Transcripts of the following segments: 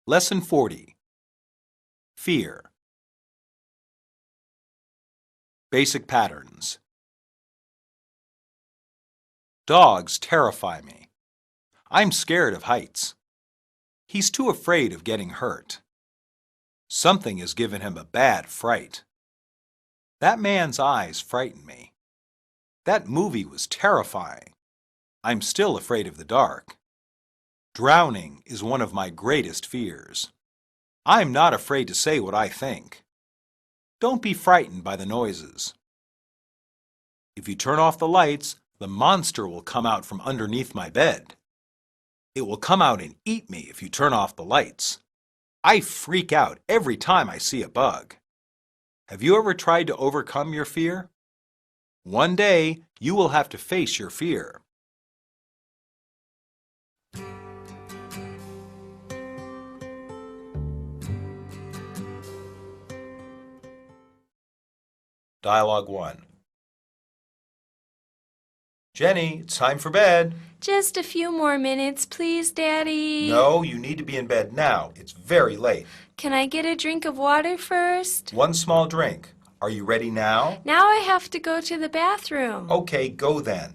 Lesson 40. Fear. Basic patterns. Dogs terrify me. I'm scared of heights. He's too afraid of getting hurt. Something has given him a bad fright. That man's eyes frighten me. That movie was terrifying. I'm still afraid of the dark. Drowning is one of my greatest fears. I'm not afraid to say what I think. Don't be frightened by the noises. If you turn off the lights, the monster will come out from underneath my bed. It will come out and eat me if you turn off the lights. I freak out every time I see a bug. Have you ever tried to overcome your fear? One day, you will have to face your fear. Dialogue 1. Jenny, it's time for bed. Just a few more minutes, please, Daddy. No, you need to be in bed now. It's very late. Can I get a drink of water first? One small drink. Are you ready now? Now I have to go to the bathroom. Okay, go then.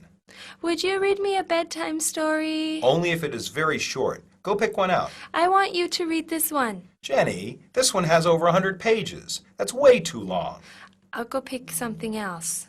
Would you read me a bedtime story? Only if it is very short. Go pick one out. I want you to read this one. Jenny, this one has over 100 pages. That's way too long. I'll go pick something else.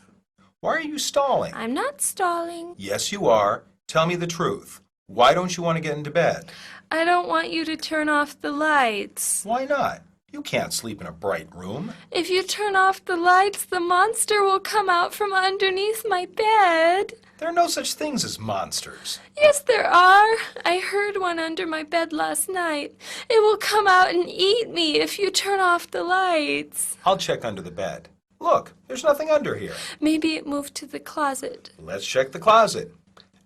Why are you stalling? I'm not stalling. Yes, you are. Tell me the truth. Why don't you want to get into bed? I don't want you to turn off the lights. Why not? You can't sleep in a bright room. If you turn off the lights, the monster will come out from underneath my bed. There are no such things as monsters. Yes, there are. I heard one under my bed last night. It will come out and eat me if you turn off the lights. I'll check under the bed. Look, there's nothing under here. Maybe it moved to the closet. Let's check the closet.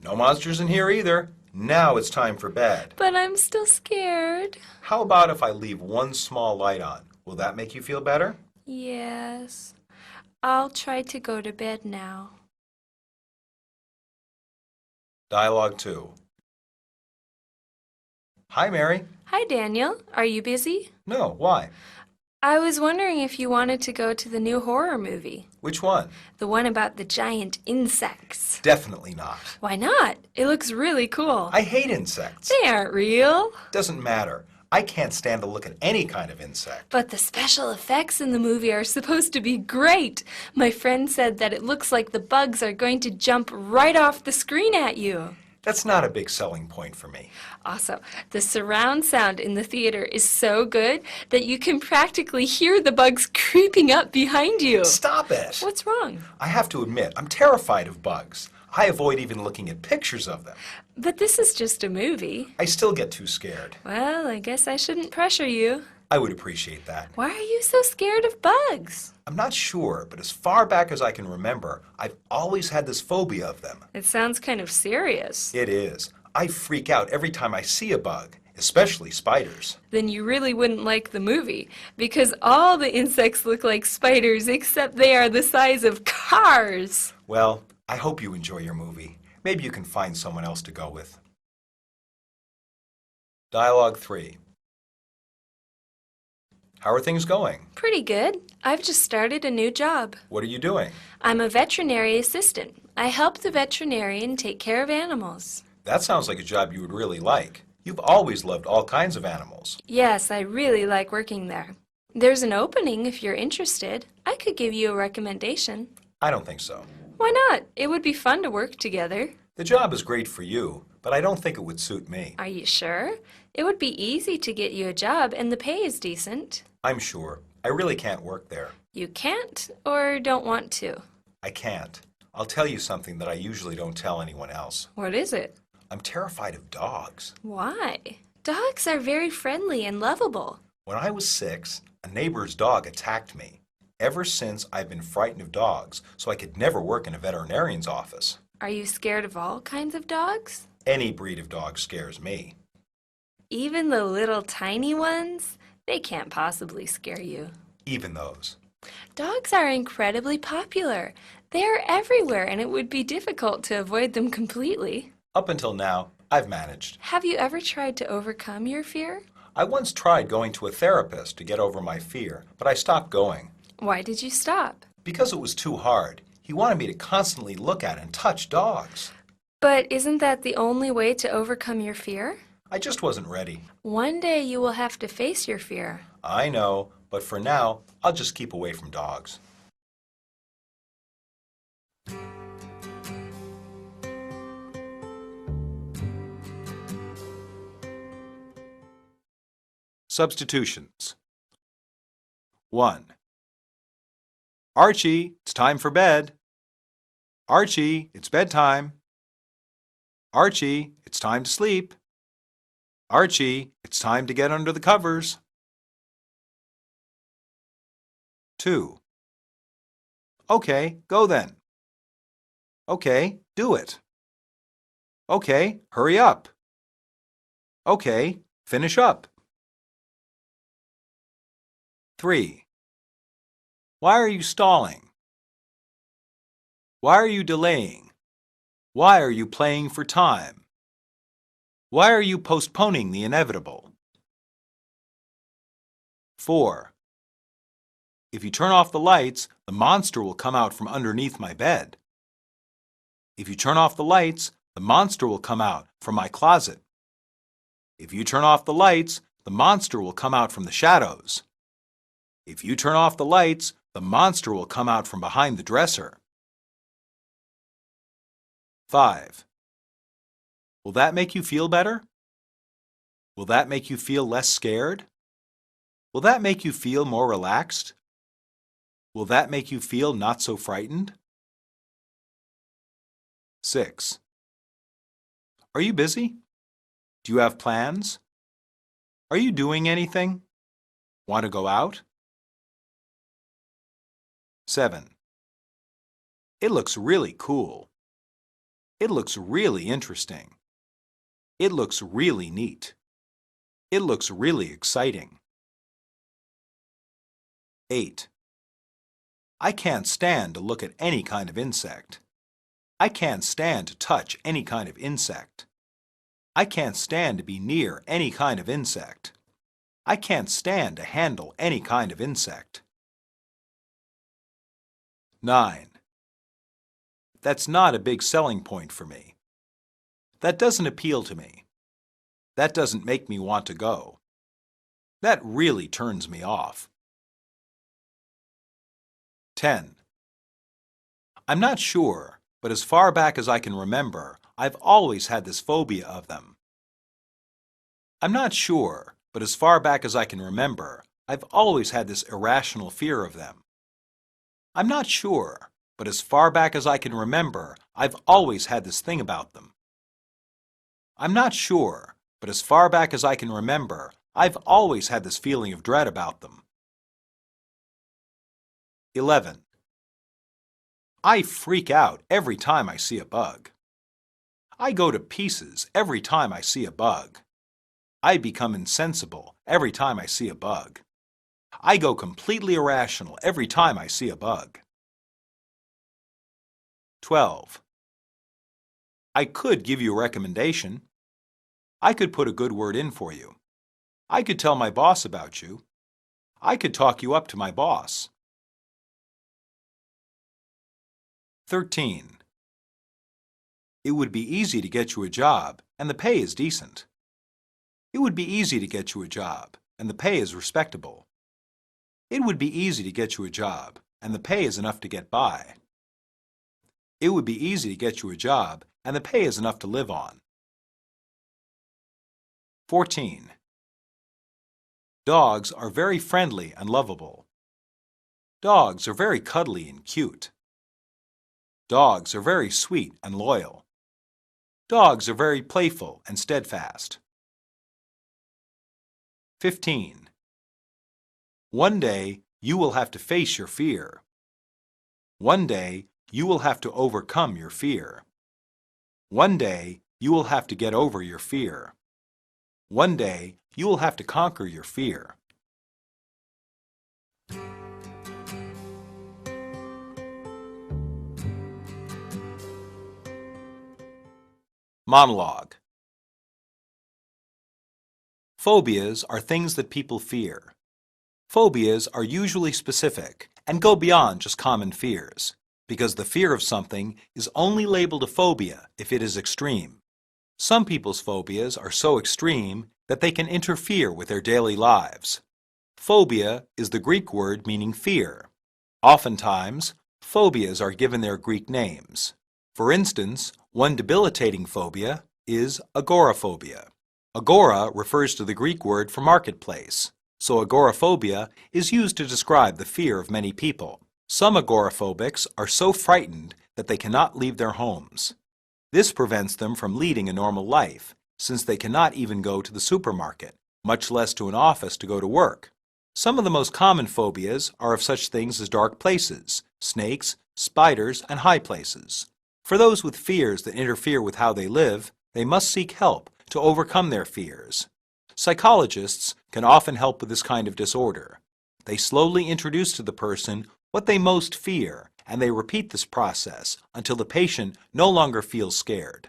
No monsters in here either. Now it's time for bed. But I'm still scared. How about if I leave one small light on? Will that make you feel better? Yes. I'll try to go to bed now. Dialogue 2. Hi, Mary. Hi, Daniel. Are you busy? No, why? I was wondering if you wanted to go to the new horror movie. Which one? The one about the giant insects. Definitely not. Why not? It looks really cool. I hate insects. They aren't real. Doesn't matter. I can't stand to look at any kind of insect. But the special effects in the movie are supposed to be great. My friend said that it looks like the bugs are going to jump right off the screen at you. That's not a big selling point for me. Also, the surround sound in the theater is so good that you can practically hear the bugs creeping up behind you. Stop it! What's wrong? I have to admit, I'm terrified of bugs. I avoid even looking at pictures of them. But this is just a movie. I still get too scared. Well, I guess I shouldn't pressure you. I would appreciate that. Why are you so scared of bugs? I'm not sure, but as far back as I can remember, I've always had this phobia of them. It sounds kind of serious. It is. I freak out every time I see a bug, especially spiders. Then you really wouldn't like the movie, because all the insects look like spiders except they are the size of cars. Well, I hope you enjoy your movie. Maybe you can find someone else to go with. Dialogue 3. How are things going? Pretty good. I've just started a new job. What are you doing? I'm a veterinary assistant. I help the veterinarian take care of animals. That sounds like a job you would really like. You've always loved all kinds of animals. Yes, I really like working there. There's an opening if you're interested. I could give you a recommendation. I don't think so. Why not? It would be fun to work together. The job is great for you, but I don't think it would suit me. Are you sure? It would be easy to get you a job and the pay is decent. I'm sure. I really can't work there. You can't or don't want to? I can't. I'll tell you something that I usually don't tell anyone else. What is it? I'm terrified of dogs. Why? Dogs are very friendly and lovable. When I was 6, a neighbor's dog attacked me. Ever since, I've been frightened of dogs, so I could never work in a veterinarian's office. Are you scared of all kinds of dogs? Any breed of dog scares me. Even the little tiny ones? They can't possibly scare you. Even those. Dogs are incredibly popular. They are everywhere, and it would be difficult to avoid them completely. Up until now, I've managed. Have you ever tried to overcome your fear? I once tried going to a therapist to get over my fear, but I stopped going. Why did you stop? Because it was too hard. He wanted me to constantly look at and touch dogs. But isn't that the only way to overcome your fear? I just wasn't ready. One day you will have to face your fear. I know, but for now, I'll just keep away from dogs. Substitutions. 1. Archie, it's time for bed. Archie, it's bedtime. Archie, it's time to sleep. Archie, it's time to get under the covers. 2. Okay, go then. Okay, do it. Okay, hurry up. Okay, finish up. 3. Why are you stalling? Why are you delaying? Why are you playing for time? Why are you postponing the inevitable? 4. If you turn off the lights, the monster will come out from underneath my bed. If you turn off the lights, the monster will come out from my closet. If you turn off the lights, the monster will come out from the shadows. If you turn off the lights, the monster will come out from behind the dresser. 5. Will that make you feel better? Will that make you feel less scared? Will that make you feel more relaxed? Will that make you feel not so frightened? 6. Are you busy? Do you have plans? Are you doing anything? Want to go out? 7. It looks really cool. It looks really interesting. It looks really neat. It looks really exciting. 8. I can't stand to look at any kind of insect. I can't stand to touch any kind of insect. I can't stand to be near any kind of insect. I can't stand to handle any kind of insect. 9. That's not a big selling point for me. That doesn't appeal to me. That doesn't make me want to go. That really turns me off. 10. I'm not sure, but as far back as I can remember, I've always had this phobia of them. I'm not sure, but as far back as I can remember, I've always had this irrational fear of them. I'm not sure, but as far back as I can remember, I've always had this thing about them. I'm not sure, but as far back as I can remember, I've always had this feeling of dread about them. 11. I freak out every time I see a bug. I go to pieces every time I see a bug. I become insensible every time I see a bug. I go completely irrational every time I see a bug. 12. I could give you a recommendation. I could put a good word in for you. I could tell my boss about you. I could talk you up to my boss. 13. It would be easy to get you a job, and the pay is decent. It would be easy to get you a job, and the pay is respectable. It would be easy to get you a job, and the pay is enough to get by. It would be easy to get you a job, and the pay is enough to live on. 14. Dogs are very friendly and lovable. Dogs are very cuddly and cute. Dogs are very sweet and loyal. Dogs are very playful and steadfast. 15. One day you will have to face your fear. One day you will have to overcome your fear. One day you will have to get over your fear. One day you will have to conquer your fear. Monologue. Phobias are things that people fear. Phobias are usually specific and go beyond just common fears, because the fear of something is only labeled a phobia if it is extreme. Some people's phobias are so extreme that they can interfere with their daily lives. Phobia is the Greek word meaning fear. Oftentimes, phobias are given their Greek names. For instance, one debilitating phobia is agoraphobia. Agora refers to the Greek word for marketplace, so agoraphobia is used to describe the fear of many people. Some agoraphobics are so frightened that they cannot leave their homes. This prevents them from leading a normal life, since they cannot even go to the supermarket, much less to an office to go to work. Some of the most common phobias are of such things as dark places, snakes, spiders, and high places. For those with fears that interfere with how they live, they must seek help to overcome their fears. Psychologists can often help with this kind of disorder. They slowly introduce to the person what they most fear, and they repeat this process until the patient no longer feels scared.